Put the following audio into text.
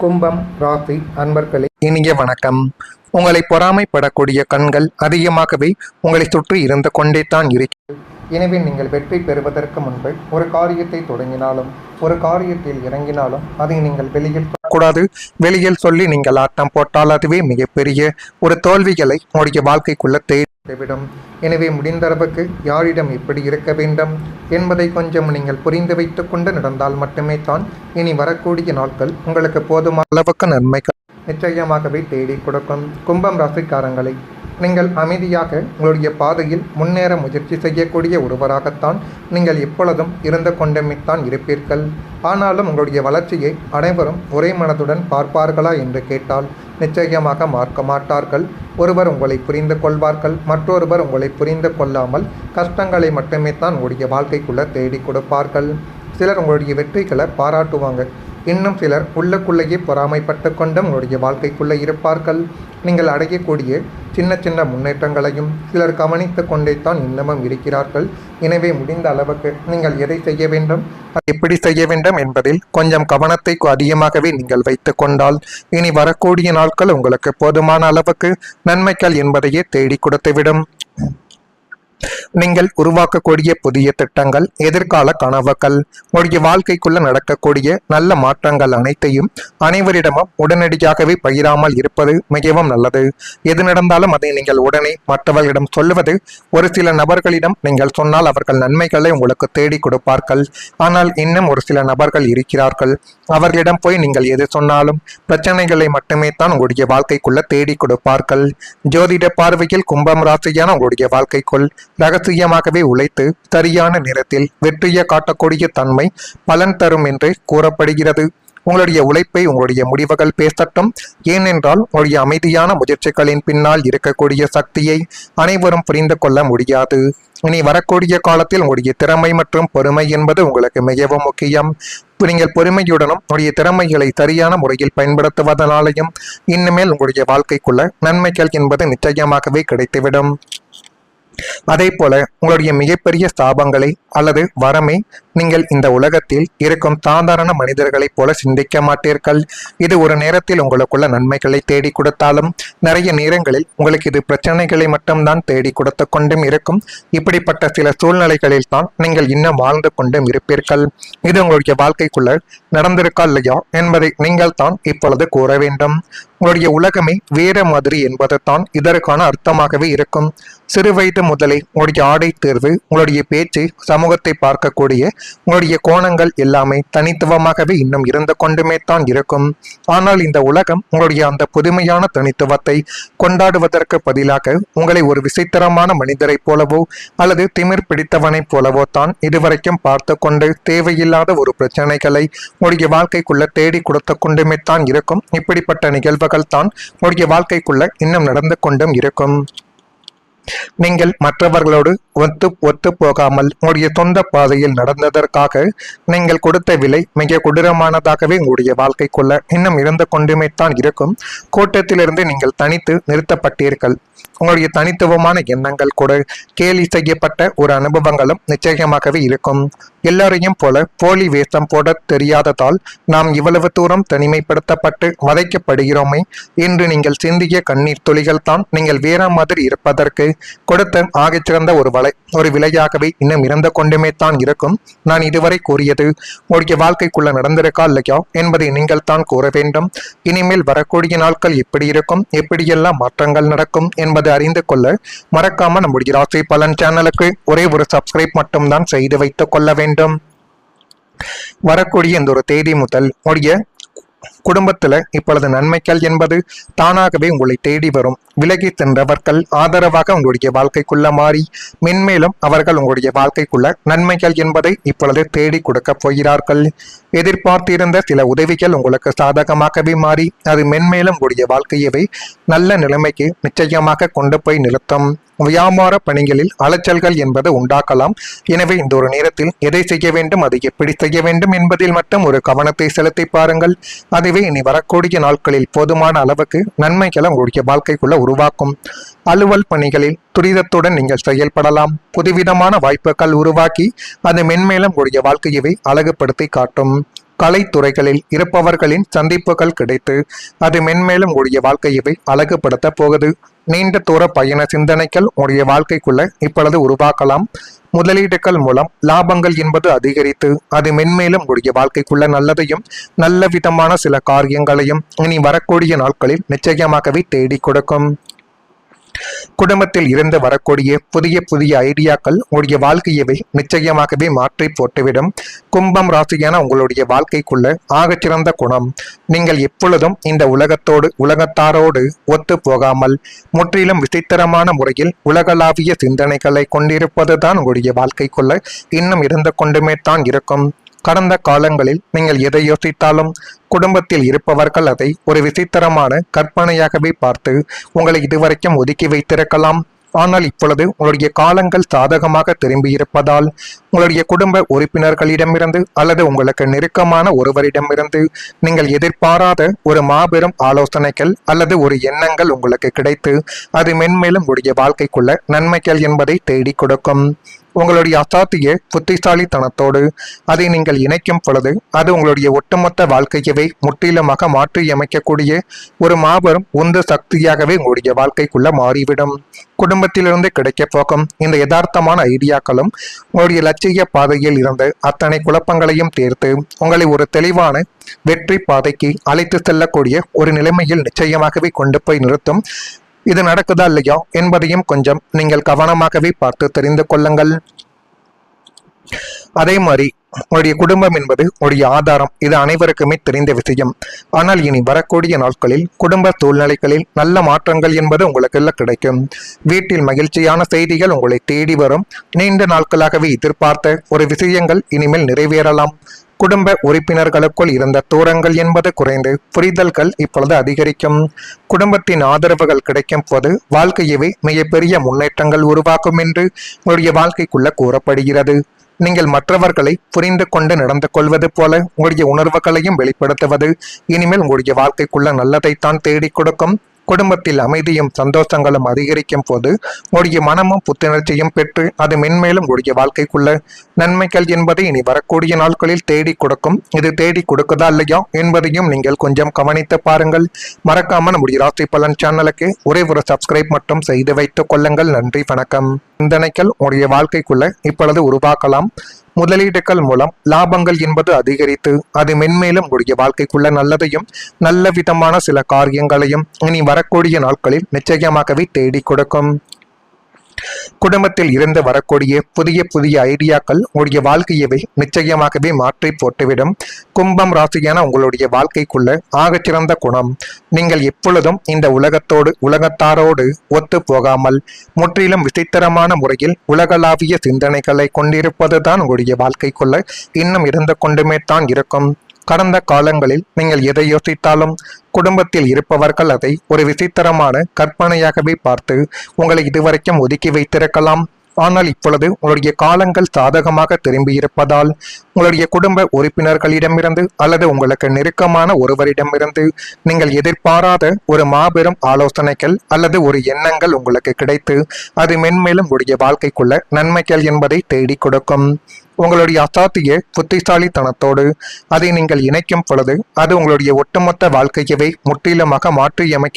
கும்பம் ராசி அன்பர்களே, இனிய வணக்கம். உங்களை பொறாமைப்படக்கூடிய கண்கள் அதிகமாகவே உங்களை சுற்றி இருந்து கொண்டே தான் இருக்கிறது. எனவே நீங்கள் வெற்றி பெறுவதற்கு முன்பு ஒரு காரியத்தை தொடங்கினாலும் ஒரு காரியத்தில் இறங்கினாலும் அதை நீங்கள் வெளியில் சொல்லக்கூடாது. வெளியில் சொல்லி நீங்கள் ஆட்டம் போட்டால் அதுவே மிகப்பெரிய ஒரு தோல்விகளை உங்களுடைய வாழ்க்கைக்குள்ள தேடிவிடும். எனவே முடிந்தளவுக்கு யாரிடம் எப்படி இருக்க வேண்டும் என்பதை கொஞ்சம் நீங்கள் புரிந்து வைத்துக் கொண்டு நடந்தால் மட்டுமே தான் இனி வரக்கூடிய நாட்கள் உங்களுக்கு போதுமான அளவுக்கு நன்மைகள் நிச்சயமாகவே தேடி கொடுக்கும். கும்பம் ராசிக்காரங்களை, நீங்கள் அமைதியாக உங்களுடைய பாதையில் முன்னேற முயற்சி செய்யக்கூடிய ஒருவராகத்தான் நீங்கள் எப்பொழுதும் இருந்து கொண்டுமித்தான் இருப்பீர்கள். ஆனாலும் உங்களுடைய வளர்ச்சியை அனைவரும் ஒரே மனதுடன் பார்ப்பார்களா என்று கேட்டால் நிச்சயமாக பார்க்க மாட்டார்கள். ஒருவர் உங்களை புரிந்து கொள்வார்கள், மற்றொருவர் உங்களை புரிந்து கொள்ளாமல் கஷ்டங்களை மட்டுமே தான் உங்களுடைய வாழ்க்கைக்குள்ளே தேடி கொடுப்பார்கள். சிலர் உங்களுடைய வெற்றிகளை பாராட்டுவாங்க, இன்னும் சிலர் உள்ளுக்குள்ளேயே பொறாமைப்பட்டு கொண்டும் உங்களுடைய வாழ்க்கைக்குள்ளே இருப்பார்கள். நீங்கள் அடையக்கூடிய சின்ன சின்ன முன்னேற்றங்களையும் சிலர் கவனித்து கொண்டே தான் இன்னமும் இருக்கிறார்கள். எனவே முடிந்த அளவுக்கு நீங்கள் எதை செய்ய வேண்டும், எப்படி செய்ய வேண்டும் என்பதில் கொஞ்சம் கவனத்தை அதிகமாகவே நீங்கள் வைத்து கொண்டால் இனி வரக்கூடிய நாட்கள் உங்களுக்கு போதுமான அளவுக்கு நன்மைகள் என்பதையே தேடி கொடுத்துவிடும். நீங்கள் உருவாக்கக்கூடிய புதிய திட்டங்கள், எதிர்கால கனவுகள், உங்களுடைய வாழ்க்கைக்குள்ள நடக்கக்கூடிய நல்ல மாற்றங்கள் அனைத்தையும் அனைவரிடமும் உடனடியாகவே பகிராமல் இருப்பது மிகவும் நல்லது. எது நடந்தாலும் அதை நீங்கள் உடனே மற்றவர்களிடம் சொல்லுவது, ஒரு சில நபர்களிடம் நீங்கள் சொன்னால் அவர்கள் நன்மைகளை உங்களுக்கு தேடி கொடுப்பார்கள். ஆனால் இன்னும் ஒரு சில நபர்கள் இருக்கிறார்கள், அவர்களிடம் போய் நீங்கள் எது சொன்னாலும் பிரச்சனைகளை மட்டுமே தான் உங்களுடைய வாழ்க்கைக்குள்ள தேடி கொடுப்பார்கள். ஜோதிட பார்வையில் கும்பம் ராசியான உங்களுடைய வாழ்க்கைக்குள் ரகசியமாகவே உழைத்து சரியான நேரத்தில் வெற்றியை காட்டக்கூடிய தன்மை பலன் தரும் என்று கூறப்படுகிறது. உங்களுடைய உழைப்பை உங்களுடைய முடிவுகள் பேசட்டும். ஏனென்றால் உங்களுடைய அமைதியான முயற்சிகளின் பின்னால் இருக்கக்கூடிய சக்தியை அனைவரும் புரிந்து கொள்ள முடியாது. இனி வரக்கூடிய காலத்தில் உங்களுடைய திறமை மற்றும் பொறுமை என்பது உங்களுக்கு மிகவும் முக்கியம். நீங்கள் பொறுமையுடனும் உங்களுடைய திறமைகளை சரியான முறையில் பயன்படுத்துவதனாலையும் இனிமேல் உங்களுடைய வாழ்க்கைக்குள்ள நன்மைகள் என்பது நிச்சயமாகவே கிடைத்துவிடும். அதே போல உங்களுடைய மிகப்பெரிய ஸ்தாபங்களை அல்லது வரமே நீங்கள் இந்த உலகத்தில் இருக்கும் சாதாரண மனிதர்களைப் போல சிந்திக்க மாட்டீர்கள். இது ஒரு நேரத்தில் உங்களுக்குள்ள நன்மைகளை தேடி கொடுத்தாலும் நிறைய நேரங்களில் உங்களுக்கு இது பிரச்சனைகளை மட்டும்தான் தேடி கொடுத்து கொண்டும் இருக்கும். இப்படிப்பட்ட சில சூழ்நிலைகளில் தான் நீங்கள் இன்னும் வாழ்ந்து கொண்டும் இருப்பீர்கள். இது உங்களுடைய வாழ்க்கைக்குள்ள நடந்திருக்கா இல்லையா என்பதை நீங்கள் தான் இப்பொழுது கூற வேண்டும். உங்களுடைய உலகமே வேற மாதிரி என்பது தான் இதற்கான அர்த்தமாகவே இருக்கும். சிறு வயது முதலே உங்களுடைய ஆடை தேர்வு, உங்களுடைய பேச்சு, சமூகத்தை பார்க்கக்கூடிய உங்களுடைய கோணங்கள் எல்லாமே தனித்துவமாகவே இன்னும் இருந்து கொண்டுமே தான் இருக்கும். ஆனால் இந்த உலகம் உங்களுடைய அந்த புதுமையான தனித்துவத்தை கொண்டாடுவதற்கு பதிலாக உங்களை ஒரு விசித்திரமான மனிதரைப் போலவோ அல்லது திமிர் பிடித்தவனைப் போலவோ தான் இதுவரைக்கும் பார்த்து கொண்டு தேவையில்லாத ஒரு பிரச்சனைகளை உங்களுடைய வாழ்க்கைக்குள்ள தேடி கொடுத்து கொண்டுமே தான் இருக்கும். இப்படிப்பட்ட நிகழ்வுகள் தான் உங்களுடைய வாழ்க்கைக்குள்ள இன்னும் நடந்து கொண்டும் இருக்கும். நீங்கள் மற்றவர்களோடு ஒத்து போகாமல் உங்களுடைய சொந்த பாதையில் நடந்ததற்காக நீங்கள் கொடுத்த விலை மிக கொடூரமானதாகவே உங்களுடைய வாழ்க்கைக்குள்ள இன்னும் இருந்து கொண்டுமே தான் இருக்கும். கூட்டத்திலிருந்து நீங்கள் தனித்து நிறுத்தப்பட்டீர்கள். உங்களுடைய தனித்துவமான எண்ணங்கள் கூட கேலி செய்யப்பட்ட ஒரு அனுபவங்களும் நிச்சயமாகவே இருக்கும். எல்லாரையும் போல போலி வேஷம் போட தெரியாததால் நாம் இவ்வளவு தூரம் தனிமைப்படுத்தப்பட்டு வதைக்கப்படுகிறோமே என்று நீங்கள் சிந்திய கண்ணீர் துளிகள் தான் நீங்கள் வேற மாதிரி இருப்பதற்கு கொடுத்த ஆகச்சிறந்த ஒரு விலையாகவே இன்னும் இறந்து கொண்டுமே தான் இருக்கும். நான் இதுவரை கூறியது உங்களுடைய வாழ்க்கைக்குள்ள நடந்திருக்கா இல்லையா என்பதை நீங்கள் தான் கூற வேண்டும். இனிமேல் வரக்கூடிய நாட்கள் எப்படி இருக்கும், எப்படியெல்லாம் மாற்றங்கள் நடக்கும் என்பதை அறிந்து கொள்ள மறக்காம நம்முடைய ராசி பலன் சேனலுக்கு ஒரே ஒரு சப்ஸ்கிரைப் மட்டும்தான் செய்து வைத்துக் கொள்ள வேண்டும். வரக்கூடிய இந்த ஒரு தேதி முதல் உடைய குடும்பத்துல இப்பொழுது நன்மைகள் என்பது தானாகவே உங்களை தேடி வரும். விலகி சென்றவர்கள் ஆதரவாக உங்களுடைய வாழ்க்கைக்குள்ள மாறி மென்மேலும் அவர்கள் உங்களுடைய வாழ்க்கைக்குள்ள நன்மைகள் என்பதை இப்பொழுது தேடி கொடுக்க போகிறார்கள். எதிர்பார்த்திருந்த சில உதவிகள் உங்களுக்கு சாதகமாகவே மாறி அது மென்மேலும் உங்களுடைய வாழ்க்கையவே நல்ல நிலைமைக்கு நிச்சயமாக கொண்டு போய் நிறுத்தும். வியாபார பணிகளில் அலைச்சல்கள் என்பது உண்டாக்கலாம். எனவே இந்த ஒரு நேரத்தில் எதை செய்ய வேண்டும், அதை எப்படி செய்ய வேண்டும் என்பதில் மட்டும் ஒரு கவனத்தை செலுத்தி பாருங்கள். அதுவே இனி வரக்கூடிய நாட்களில் போதுமான அளவுக்கு நன்மைகளை உங்களுடைய வாழ்க்கைக்குள்ள உருவாக்கும். அலுவல் பணிகளில் துரிதத்துடன் நீங்கள் செயல்படலாம். புதுவிதமான வாய்ப்புகள் உருவாக்கி அது மென்மேலும் உங்களுடைய வாழ்க்கையவை அழகுபடுத்தி காட்டும். கலைத்துறைகளில் இருப்பவர்களின் சந்திப்புகள் கிடைத்து அது மென்மேலும் உங்களுடைய வாழ்க்கையவை அழகுபடுத்த போகுது. நீண்ட தூர பயண சிந்தனைகள் உங்களுடைய வாழ்க்கைக்குள்ள இப்பொழுது உருவாக்கலாம். முதலீடுகள் மூலம் லாபங்கள் என்பது அதிகரித்து அது மென்மேலும் உங்களுடைய வாழ்க்கைக்குள்ள நல்லதையும் நல்ல விதமான சில காரியங்களையும் இனி வரக்கூடிய நாட்களில் நிச்சயமாகவே தேடி கொடுக்கும். குடும்பத்தில் இருந்து வரக்கூடிய புதிய புதிய ஐடியாக்கள் உங்களுடைய வாழ்க்கையவை நிச்சயமாகவே மாற்றி போட்டுவிடும். கும்பம் ராசியான உங்களுடைய வாழ்க்கைக்குள்ள ஆகச்சிறந்த குணம், நீங்கள் எப்பொழுதும் இந்த உலகத்தாரோடு ஒத்து போகாமல் முற்றிலும் விசித்திரமான முறையில் உலகளாவிய சிந்தனைகளை கொண்டிருப்பதுதான் உங்களுடைய வாழ்க்கைக்குள்ள இன்னும் இருந்து கொண்டுமே தான் இருக்கும். கடந்த காலங்களில் நீங்கள் எதை யோசித்தாலும் குடும்பத்தில் இருப்பவர்கள் அதை ஒரு விசித்திரமான கற்பனையாகவே பார்த்து உங்களை இதுவரைக்கும் ஒதுக்கி வைத்திருக்கலாம். ஆனால் இப்பொழுது உங்களுடைய காலங்கள் சாதகமாக திரும்பி இருப்பதால் உங்களுடைய குடும்ப உறுப்பினர்களிடமிருந்து அல்லது உங்களுக்கு நெருக்கமான ஒருவரிடமிருந்து நீங்கள் எதிர்பாராத ஒரு மாபெரும் ஆலோசனைகள் அல்லது ஒரு எண்ணங்கள் உங்களுக்கு கிடைத்து அது மென்மேலும் உங்களுடைய வாழ்க்கைக்குள்ள நன்மைகள் என்பதை தேடி கொடுக்கும். உங்களுடைய அசாத்திய புத்திசாலித்தனத்தோடு அதை நீங்கள் இணைக்கும் பொழுது அது உங்களுடைய ஒட்டுமொத்த வாழ்க்கையவே முற்றிலுமாக மாற்றியமைக்கக்கூடிய ஒரு மாபெரும் உந்து சக்தியாகவே உங்களுடைய வாழ்க்கைக்குள்ள மாறிவிடும். குடும்பத்திலிருந்து கிடைக்க போகும் இந்த யதார்த்தமான ஐடியாக்களும் உங்களுடைய லட்சிய பாதையில் இருந்து அத்தனை குழப்பங்களையும் தீர்த்து உங்களை ஒரு தெளிவான வெற்றி பாதைக்கு அழைத்து செல்லக்கூடிய ஒரு நிலைமையில் நிச்சயமாகவே கொண்டு போய் நிறுத்தும். இது நடக்குதா இல்லையா என்பதையும் கொஞ்சம் நீங்கள் கவனமாகவே பார்த்து தெரிந்து கொள்ளுங்கள். அதே மாதிரி உங்களுடைய குடும்பம் என்பது உங்களுடைய ஆதாரம், இது அனைவருக்குமே தெரிந்த விஷயம். ஆனால் இனி வரக்கூடிய நாட்களில் குடும்ப சூழ்நிலைகளில் நல்ல மாற்றங்கள் என்பது உங்களுக்கு கிடைக்கும். வீட்டில் மகிழ்ச்சியான செய்திகள் உங்களை தேடி வரும். நீண்ட நாட்களாகவே எதிர்பார்த்த ஒரு விஷயங்கள் இனிமேல் நிறைவேறலாம். குடும்ப உறுப்பினர்களுக்குள் இருந்த தூரங்கள் என்பது குறைந்து புரிதல்கள் இப்பொழுது அதிகரிக்கும். குடும்பத்தின் ஆதரவுகள் கிடைக்கும் போது வாழ்க்கையவே மிகப்பெரிய முன்னேற்றங்கள் உருவாக்கும் என்று உங்களுடைய வாழ்க்கைக்குள்ள கூறப்படுகிறது. நீங்கள் மற்றவர்களை புரிந்து கொண்டு நடந்து கொள்வது போல உங்களுடைய உணர்வுகளையும் வெளிப்படுத்துவது இனிமேல் உங்களுடைய வாழ்க்கைக்குள்ள நல்லதைத்தான் தேடி கொடுக்கும். குடும்பத்தில் அமைதியும் சந்தோஷங்களும் அதிகரிக்கும் போது உங்களுடைய மனமும் புத்துணர்ச்சியும் பெற்று அது மென்மேலும் உங்களுடைய வாழ்க்கைக்குள்ள நன்மைகள் என்பதை இனி வரக்கூடிய நாட்களில் தேடி கொடுக்கும். இது தேடி கொடுக்குதா இல்லையா என்பதையும் நீங்கள் கொஞ்சம் கவனித்து பாருங்கள். மறக்காம நம்முடைய ராசி பலன் சேனலுக்கு ஒரே ஒரு சப்ஸ்கிரைப் மட்டும் செய்து வைத்துக் கொள்ளுங்கள். நன்றி, வணக்கம். சிந்தனைகள் உங்களுடைய வாழ்க்கைக்குள்ள இப்பொழுது உருவாக்கலாம். முதலீடுகள் மூலம் லாபங்கள் என்பது அதிகரித்து அது மென்மேலும் உங்களுடைய வாழ்க்கைக்குள்ள நல்லதையும் நல்ல விதமான சில காரியங்களையும் இனி வரக்கூடிய நாட்களில் நிச்சயமாகவே தேடி கொடுக்கும். குடும்பத்தில் இருந்து வரக்கூடிய புதிய புதிய ஐடியாக்கள் உங்களுடைய வாழ்க்கையவை நிச்சயமாகவே மாற்றி போட்டுவிடும். கும்பம் ராசியான உங்களுடைய வாழ்க்கைக்குள்ள ஆகச்சிறந்த குணம், நீங்கள் எப்பொழுதும் இந்த உலகத்தாரோடு ஒத்து போகாமல் முற்றிலும் விசித்திரமான முறையில் உலகளாவிய சிந்தனைகளை கொண்டிருப்பதுதான் உங்களுடைய வாழ்க்கைக்குள்ள இன்னும் இருந்து கொண்டுமே தான் இருக்கும். கடந்த காலங்களில் நீங்கள் எதை யோசித்தாலும் குடும்பத்தில் இருப்பவர்கள் அதை ஒரு விசித்திரமான கற்பனையாகவே பார்த்து உங்களை இதுவரைக்கும் ஒதுக்கி வைத்திருக்கலாம். ஆனால் இப்பொழுது உங்களுடைய காலங்கள் சாதகமாக திரும்பி இருப்பதால் உங்களுடைய குடும்ப உறுப்பினர்களிடமிருந்து அல்லது உங்களுக்கு நெருக்கமான ஒருவரிடமிருந்து நீங்கள் எதிர்பாராத ஒரு மாபெரும் ஆலோசனைகள் அல்லது ஒரு எண்ணங்கள் உங்களுக்கு கிடைத்து அது மென்மேலும் உங்களுடைய வாழ்க்கைக்குள்ள நன்மைகள் என்பதை தேடி கொடுக்கும். உங்களுடைய அசாத்திய புத்திசாலித்தனத்தோடு அதை நீங்கள் இணைக்கும் பொழுது அது உங்களுடைய ஒட்டுமொத்த வாழ்க்கையவை முற்றிலுமாக மாற்றியமைக்க